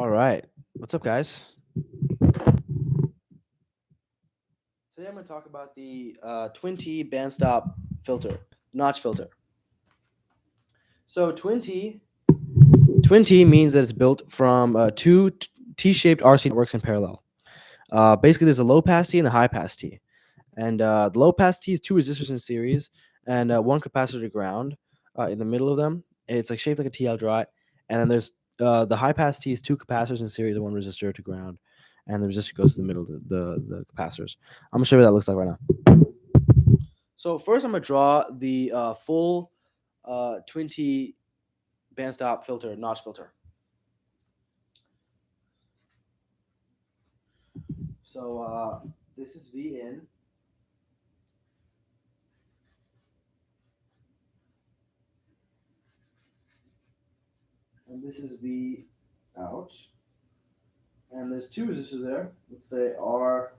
All right. What's up, guys? Today I'm going to talk about the Twin T Bandstop filter, notch filter. So Twin T means that it's built from two T-shaped RC networks in parallel. Basically, there's a low pass T and a high pass T, and the low pass T is two resistors in series and one capacitor to ground in the middle of them. It's like shaped like a TL drawing, and then there's the high pass T is two capacitors in series and one resistor to ground, and the resistor goes to the middle of the capacitors. I'm gonna show you what that looks like right now. So first, I'm gonna draw the full Twin T bandstop filter, notch filter. So this is V in. And this is V out. And there's two resistors there. Let's say R,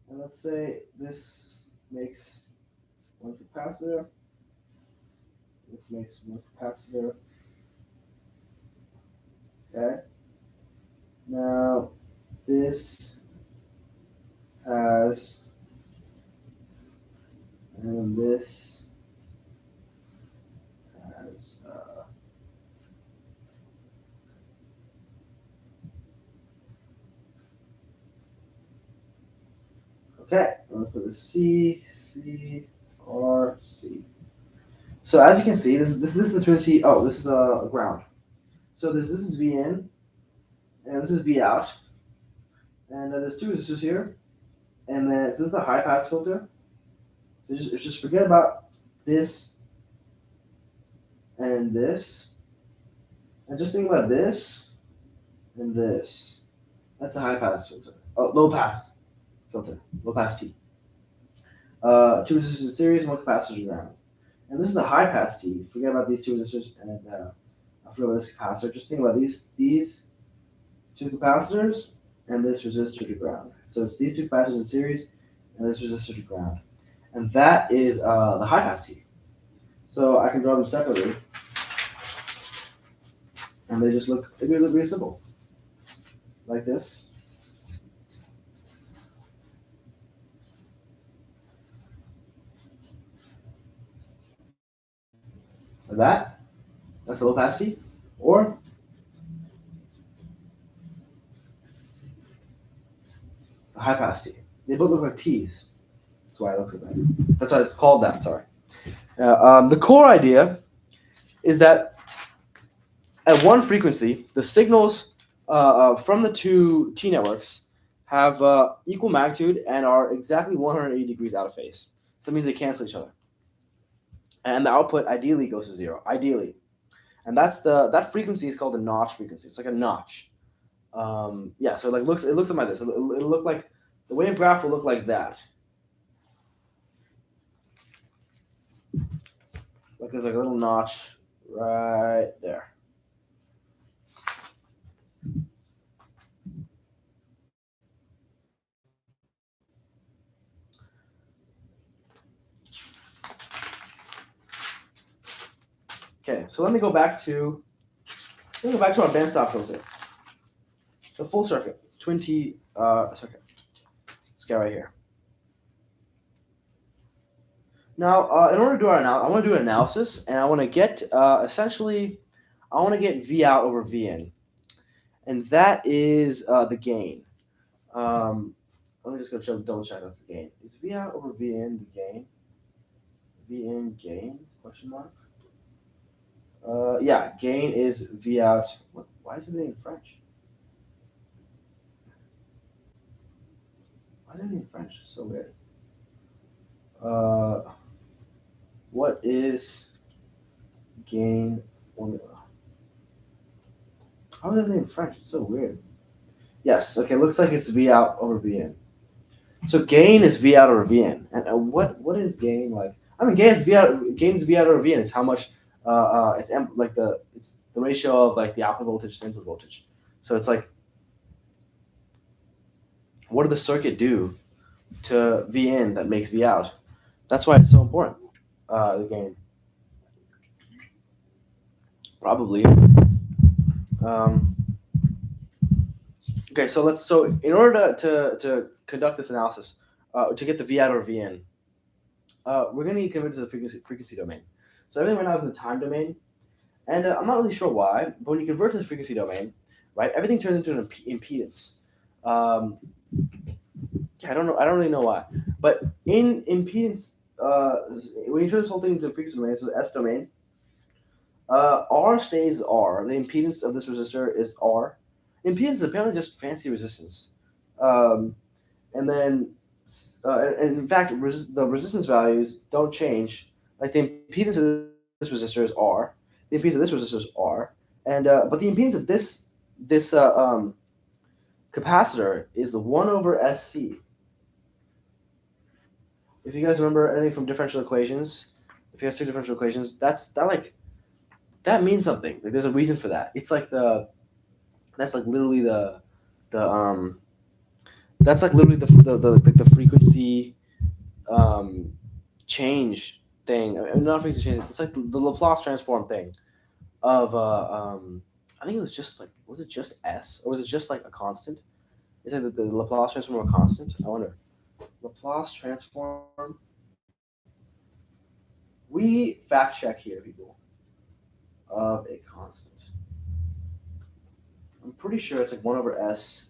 and let's say this makes one capacitor. This makes one capacitor. Okay. Now this has, and this has. Okay, let's put the C, R, C. So as you can see, this is the Twin T. Oh, this is a ground. So this is V in, and this is V out, and there's two resistors here, and then this is a high pass filter. So just forget about this and this, and just think about this and this. That's a high pass filter. Oh, low pass filter, low pass T. Two resistors in series, one capacitor to ground. And this is a high pass T. Forget about these two resistors and I forget about this capacitor. Just think about these two capacitors and this resistor to ground. So it's these two capacitors in series and this resistor to ground. And that is the high pass T. So I can draw them separately. And they just look really simple. Like this. Like that. That's a low pass T. Or a high pass T. They both look like T's. That's why it looks like that. That's why it's called that, sorry. The core idea is that at one frequency, the signals from the two T networks have equal magnitude and are exactly 180 degrees out of phase. So that means they cancel each other. And the output ideally goes to zero, ideally. And that frequency is called a notch frequency. It's like a notch. Yeah, so it looks like this. It'll look like, the wave graph will look like that. Like there's like a little notch right there. Okay, so let me go back to our bandstop filter. The full circuit, Twin T circuit. This guy right here. Now, in order to do I want to do an analysis, and I want to get essentially, I want to get V out over V in, and that is the gain. Let me just go double check that's the gain. Is V out over V in the gain? V in gain? Question mark. Yeah, gain is V out. What? Why is it in French? Why is it in French? So weird. What is gain formula? How is it in French? It's so weird. Yes, okay, looks like it's V out over V in. So gain is V out over V in. And what is gain like? I mean, gain is V out over V in. It's how much it's the ratio of like the output voltage to input voltage. So it's like, what did the circuit do to V in that makes V out? That's why it's so important. The gain. Probably. Um, okay, so in order to conduct this analysis, to get the V out or V in, we're going to need to convert to the frequency domain. So everything right now is in the time domain, and I'm not really sure why, but when you convert to the frequency domain, right, everything turns into an impedance. Um, yeah, I don't know. I don't really know why, but in impedance, when you turn this whole thing into a frequency domain, so the S domain, R stays R. The impedance of this resistor is R. Impedance is apparently just fancy resistance. Um, and then, and in fact, the resistance values don't change. Like the impedance of this resistor is R. The impedance of this resistor is R. And but the impedance of this capacitor is the 1/SC. If you guys remember anything from differential equations, if you guys see differential equations, that means something. Like there's a reason for that. It's like that's like literally the that's like literally the frequency um, change thing. I mean, not frequency change. It's like the Laplace transform thing of I think it was just like, was it just S or was it just like a constant? Is it the Laplace transform a constant? I wonder. Laplace transform. We fact check here, people. Of a constant. I'm pretty sure it's like 1/S.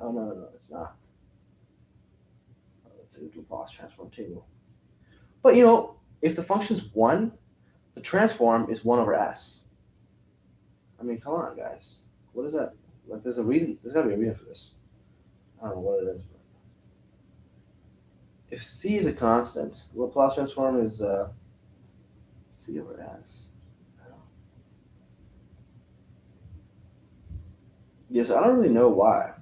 Oh no, it's not. It's a Laplace transform table. But if the function's 1, the transform is 1/S. I mean, come on, guys. What is that? Like, there's a reason. There's got to be a reason for this. I don't know what it is. But if C is a constant, Laplace transform is C/S. Yes, I don't really know why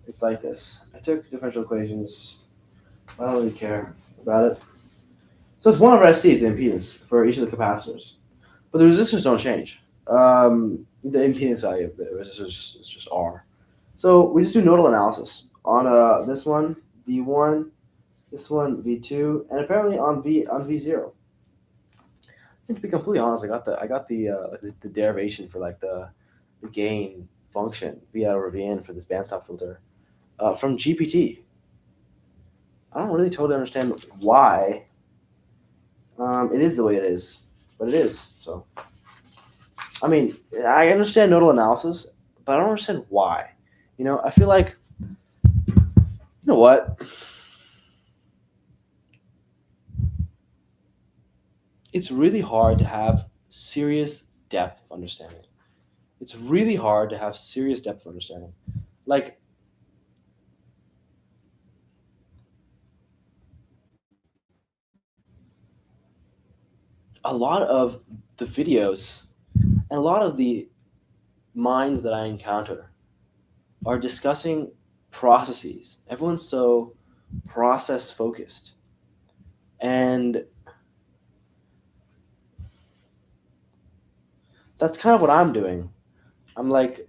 it's like this. I took differential equations. I don't really care about it. So it's 1/SC is the impedance for each of the capacitors, but the resistors don't change. The impedance value of the resistor is just R. So we just do nodal analysis on this one V1, this one V2, and apparently on V0. And to be completely honest, I got the derivation for like the gain function V out over Vn for this bandstop filter from GPT. I don't really totally understand why it is the way it is, but it is. So I mean, I understand nodal analysis, but I don't understand why. I feel like, what? It's really hard to have serious depth of understanding. It's really hard to have serious depth of understanding. Like, a lot of the videos and a lot of the minds that I encounter are discussing processes. Everyone's so process focused. And that's kind of what I'm doing. I'm like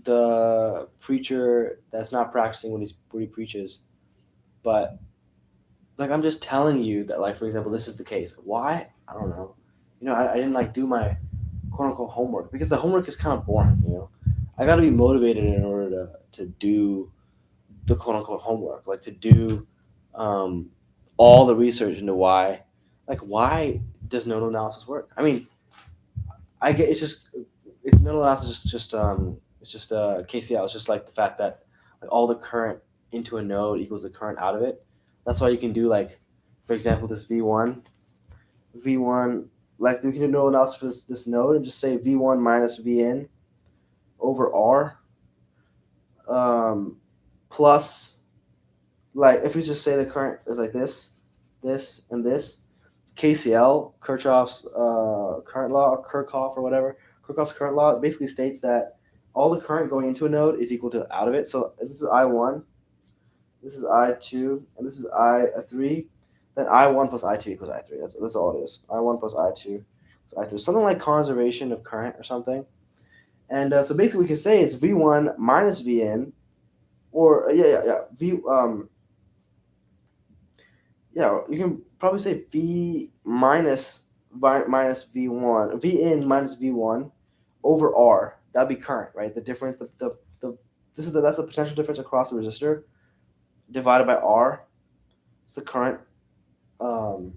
the preacher that's not practicing what he preaches, but like I'm just telling you that, like, for example, this is the case. Why? I don't know. I didn't like do my quote unquote homework because the homework is kind of boring. I got to be motivated in order to do the quote unquote homework, like to do um, all the research into why does nodal analysis work? I mean, I get it's nodal analysis it's just KCL. It's just like the fact that like all the current into a node equals the current out of it. That's why you can do, like, for example, this V1, like we can do nodal analysis for this node and just say V1 minus Vn over R plus, like, if we just say the current is like this, and this, KCL, Kirchhoff's current law, or Kirchhoff or whatever, Kirchhoff's current law basically states that all the current going into a node is equal to out of it. So if this is I1, this is I2, and this is I3, then I1 plus I2 equals I3. That's all it is. I1 plus I2 equals I3. Something like conservation of current or something. And so basically we can say is V1 minus Vn, or yeah, you can probably say V minus minus v1, v in minus v1 over r. That'd be current, right? The difference, the this is that's the potential difference across the resistor divided by r. It's the current. Um,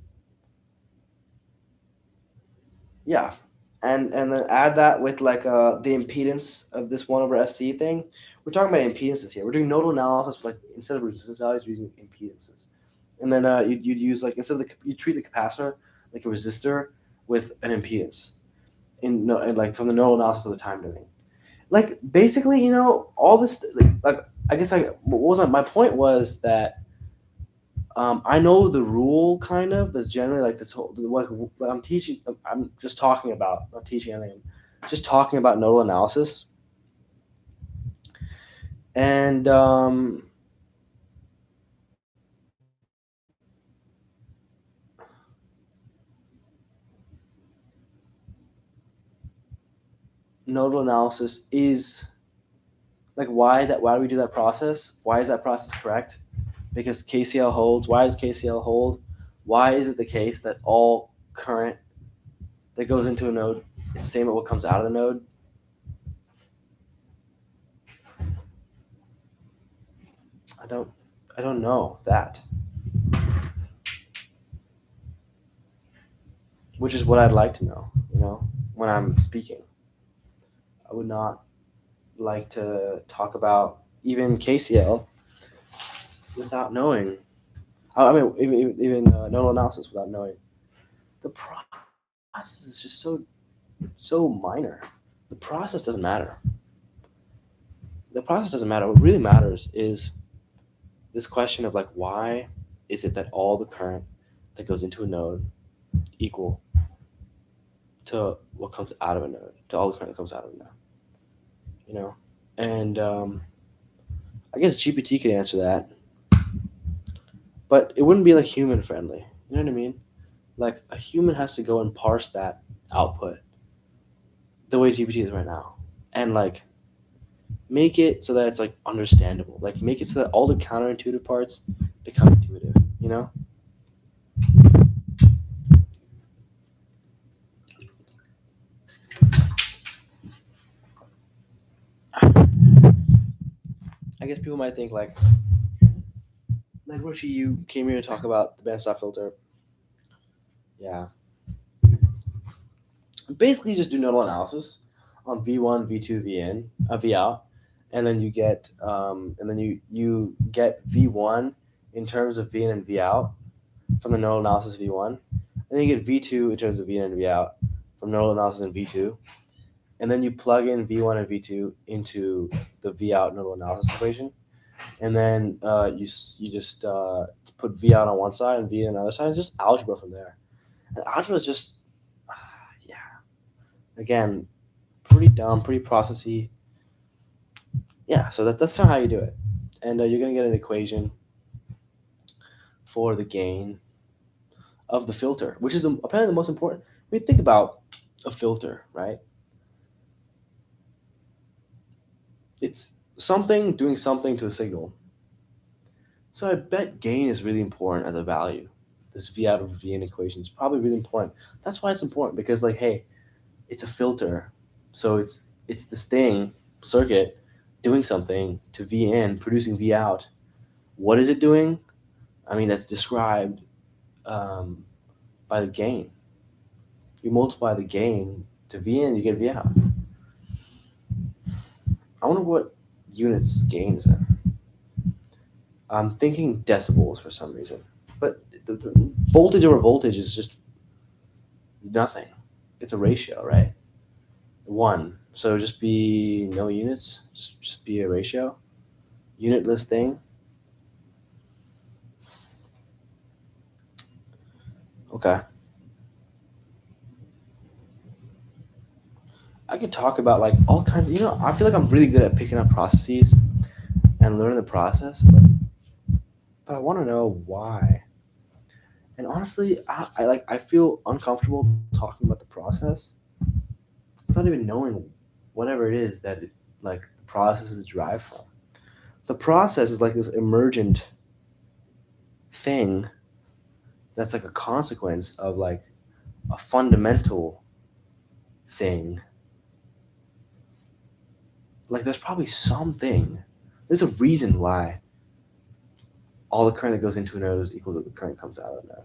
yeah, and then add that with like the impedance of this 1/SC thing. We're talking about impedances here. We're doing nodal analysis, like instead of resistance values, we're using impedances. And then you'd use like instead of you treat the capacitor like a resistor with an impedance in no and like from the nodal analysis of the time domain. Like basically, all this like I guess what was my point was that I know the rule kind of that's generally like this whole what I'm teaching. I'm just talking about not teaching anything. I'm just talking about nodal analysis and nodal analysis is like why do we do that process? Why is that process correct? Because KCL holds. Why does KCL hold? Why is it the case that all current that goes into a node is the same as what comes out of the node? I don't know that. Which is what I'd like to know, when I'm speaking. I would not like to talk about even KCL without knowing. I mean, even nodal analysis without knowing. The process is just so minor. The process doesn't matter. The process doesn't matter. What really matters is this question of like why is it that all the current that goes into a node equal to what comes out of a node, to all the current that comes out of a node, And I guess GPT could answer that, but it wouldn't be like human friendly. You know what I mean? Like a human has to go and parse that output the way GPT is right now, and like make it so that it's like understandable. Like make it so that all the counterintuitive parts become intuitive. I guess people might think like Richie, you came here to talk about the bandstop filter. Yeah. Basically, you just do nodal analysis on V1, V2, Vn, V out, and then you get V1 in terms of Vn and V out from the nodal analysis V1, and then you get V2 in terms of Vn and V out from nodal analysis in V2, and then you plug in V1 and V2 into the V out nodal analysis equation, and then you just put V out on one side and V in on the other side. It's just algebra from there, and algebra is just yeah. Again, pretty dumb, pretty processy. Yeah, so that's kind of how you do it, and you're gonna get an equation for the gain of the filter, which is apparently the most important. When you think about a filter, right? It's something doing something to a signal. So I bet gain is really important as a value. This V out of V in equation is probably really important. That's why it's important because like, hey, it's a filter, so it's this thing circuit doing something to V in, producing V out. What is it doing? I mean, that's described by the gain. You multiply the gain to V in, you get V out. I wonder what units gain is in. I'm thinking decibels for some reason, but the voltage over voltage is just nothing. It's a ratio, right? 1. So just be no units. Just be a ratio, unitless thing. Okay. I could talk about like all kinds. I feel like I'm really good at picking up processes and learning the process, but I want to know why. And honestly, I feel uncomfortable talking about the process without even knowing whatever it is that like the process is derived from. The process is like this emergent thing that's like a consequence of like a fundamental thing, like there's probably something. There's a reason why all the current that goes into a node is equal to the current comes out of a node.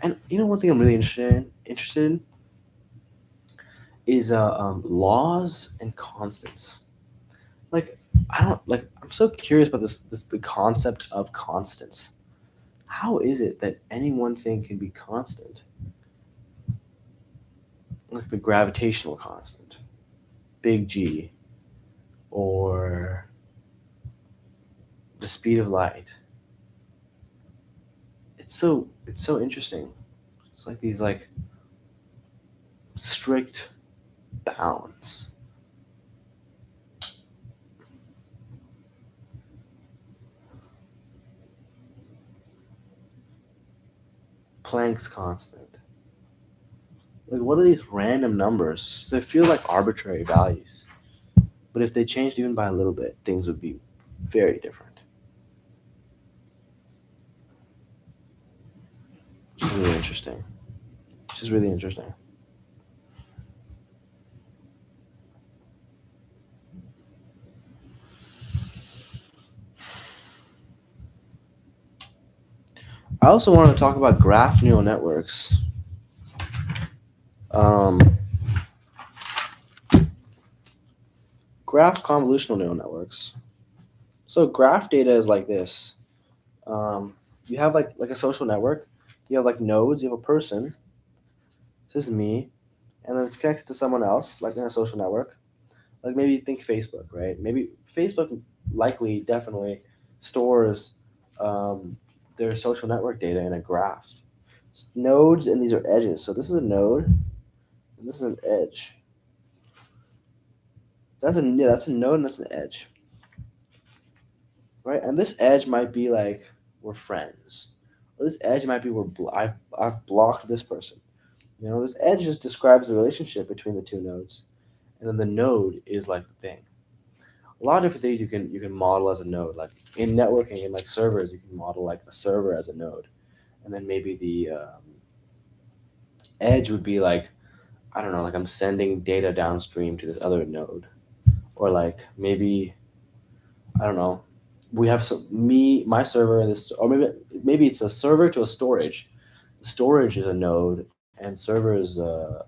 And one thing I'm really interested in is laws and constants. Like I don't like. I'm so curious about this the concept of constants. How is it that any one thing can be constant? Like the gravitational constant, big G, or the speed of light. It's so interesting. It's like these like strict bounds. Planck's constant. Like what are these random numbers? They feel like arbitrary values. But if they changed even by a little bit, things would be very different. Which is really interesting. Which is really interesting. I also wanted to talk about graph neural networks. Um, graph convolutional neural networks. So graph data is like this. Um, you have like a social network. You have like nodes. You have a person. This is me, and then it's connected to someone else, like in a social network. Like maybe think Facebook, right? Maybe Facebook likely definitely stores um, their social network data in a graph. Nodes and these are edges. So this is a node and this is an edge. That's a node and that's an edge, right? And this edge might be like we're friends, or this edge might be I've blocked this person. This edge just describes the relationship between the two nodes, and then the node is like the thing. A lot of different things you can model as a node. Like in networking, in like servers, you can model like a server as a node, and then maybe the edge would be like I don't know, like I'm sending data downstream to this other node, or like maybe I don't know, we have my server and this, or maybe it's a server to a storage. Storage is a node, and server is a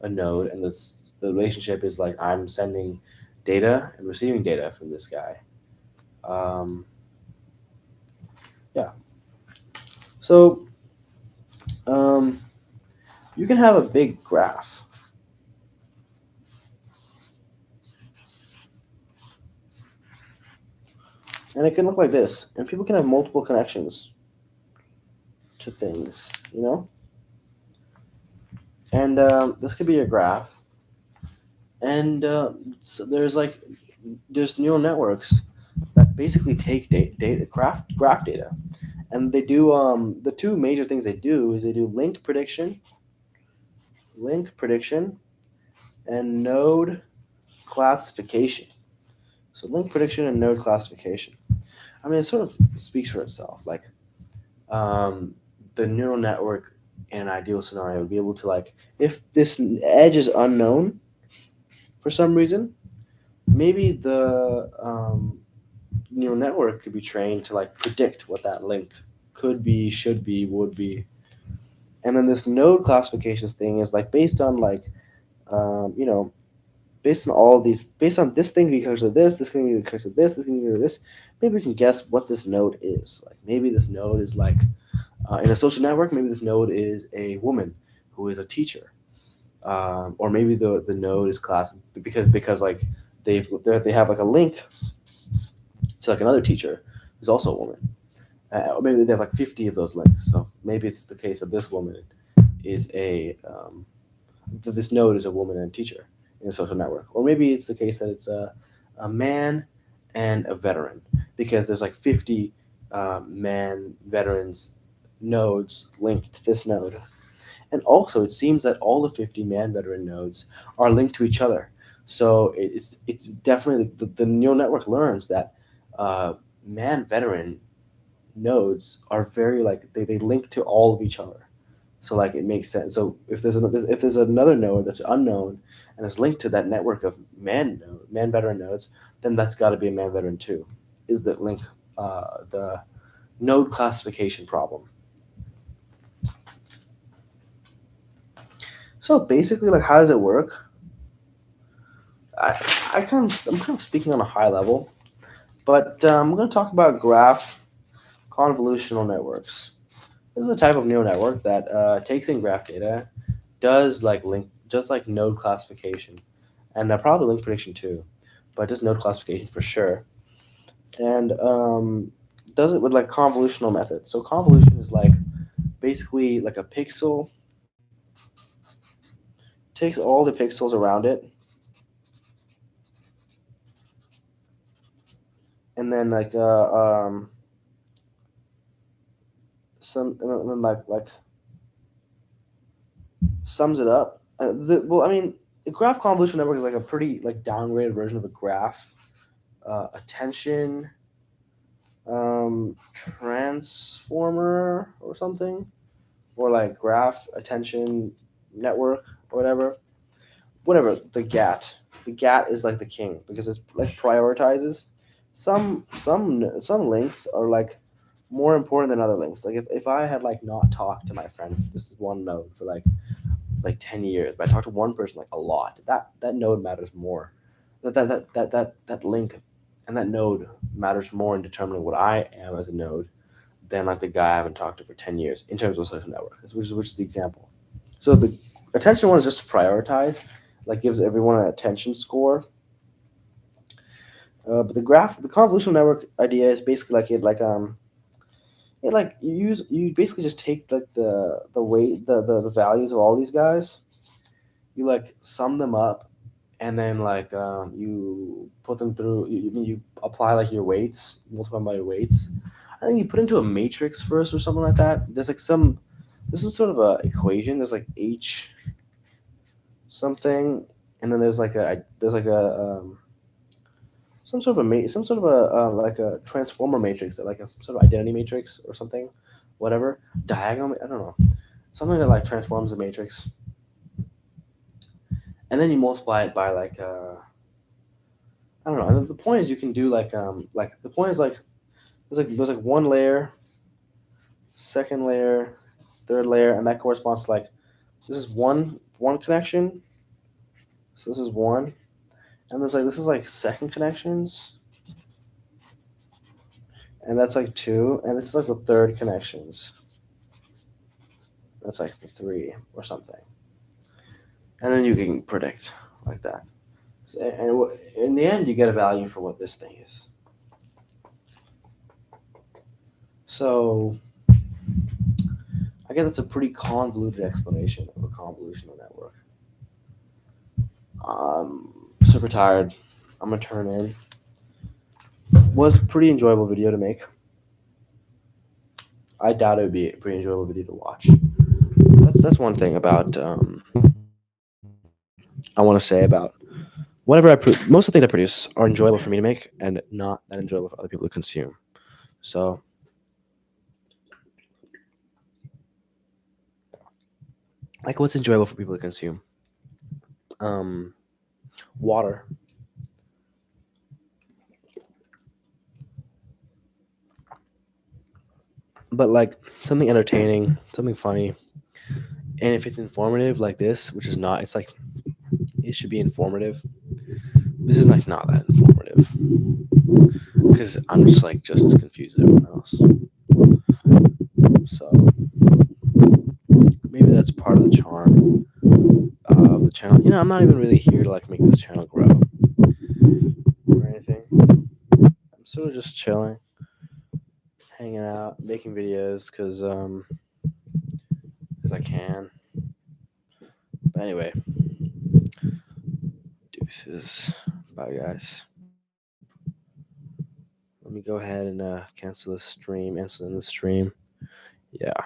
node, and the relationship is like I'm sending data and receiving data from this guy. Um, yeah. So um, you can have a big graph, and it can look like this, and people can have multiple connections to things, and this could be your graph, and so there's neural networks that basically take graph data, and they do the two major things they do is they do link prediction, and node classification. So link prediction and node classification. I mean, it sort of speaks for itself. Like um, the neural network in an ideal scenario would be able to like if this edge is unknown for some reason, maybe the neural network could be trained to like predict what that link could be, should be, would be. And then this node classifications thing is like based on like you know based on all these, based on this thing being connected to this thing being connected to this thing being connected to this, maybe we can guess what this node is. Like maybe this node is like in a social network, maybe this node is a woman who is a teacher, or maybe the node is class because like they have like a link to like another teacher who's also a woman. Or maybe they have like 50 of those links. So maybe it's the case that this woman is that this node is a woman and a teacher in a social network. Or maybe it's the case that it's a man and a veteran because there's like 50 man veterans nodes linked to this node. And also, it seems that all the 50 man veteran nodes are linked to each other. So it's definitely the neural network learns that man veteran nodes are very like they link to all of each other. So like it makes sense. So if there's another node that's unknown and is linked to that network of man veteran nodes, then that's got to be a man veteran too. Is the link the node classification problem? So basically, like, how does it work? I I'm kind of speaking on a high level, but I'm going to talk about graph convolutional networks. This is a type of neural network that takes in graph data, does like node classification, and probably link prediction too, but just node classification for sure, and does it with like convolutional methods. So convolution is like basically like a pixel takes all the pixels around it, and then like and then like sums it up. Well, I mean, the graph convolution network is like a pretty like downgraded version of a graph. Attention transformer or something, or like graph attention network or whatever. The GAT is like the king because it's like prioritizes some links are like more important than other links. Like if I had like not talked to my friend, this is one node for like 10 years, but I talked to one person like a lot, that node matters more. That link and that node matters more in determining what I am as a node than like the guy I haven't talked to for 10 years in terms of a social network, which is the example. So the attention one is just to prioritize, like gives everyone an attention score. But the convolutional network idea is basically like you basically just take like the weight the values of all these guys, you like sum them up, and then like you put them through. You apply like your weights, multiply them by your weights. I think you put into a matrix first or something like that. There's some sort of a equation. There's like h something, and then there's like a some sort of a like a transformer matrix, like some sort of identity matrix or something, whatever diagonal. I don't know, something that like transforms the matrix, and then you multiply it by like I don't know. And the point is you can do like the point is like there's like one layer, second layer, third layer, and that corresponds to like this is one connection. So this is one, and this is like second connections, and that's like two, and this is like the third connections. That's like the three or something, and then you can predict like that. So, and in the end, you get a value for what this thing is. So I guess that's a pretty convoluted explanation of a convolutional network. Super tired. I'm gonna turn in. Was a pretty enjoyable video to make. I doubt it would be a pretty enjoyable video to watch. That's one thing about I want to say about most of the things I produce are enjoyable for me to make and not that enjoyable for other people to consume. So like what's enjoyable for people to consume? Um, water. But like something entertaining, something funny, and if it's informative like this, which is not, it's like it should be informative. This is like not that informative because I'm just like just as confused as everyone else. So maybe that's part of the charm of the channel. You know, I'm not even really here to like make this channel grow or anything. I'm sort of just chilling, hanging out, making videos because I can. But anyway, deuces. Bye, guys. Let me go ahead and cancel the stream, end the stream. Yeah.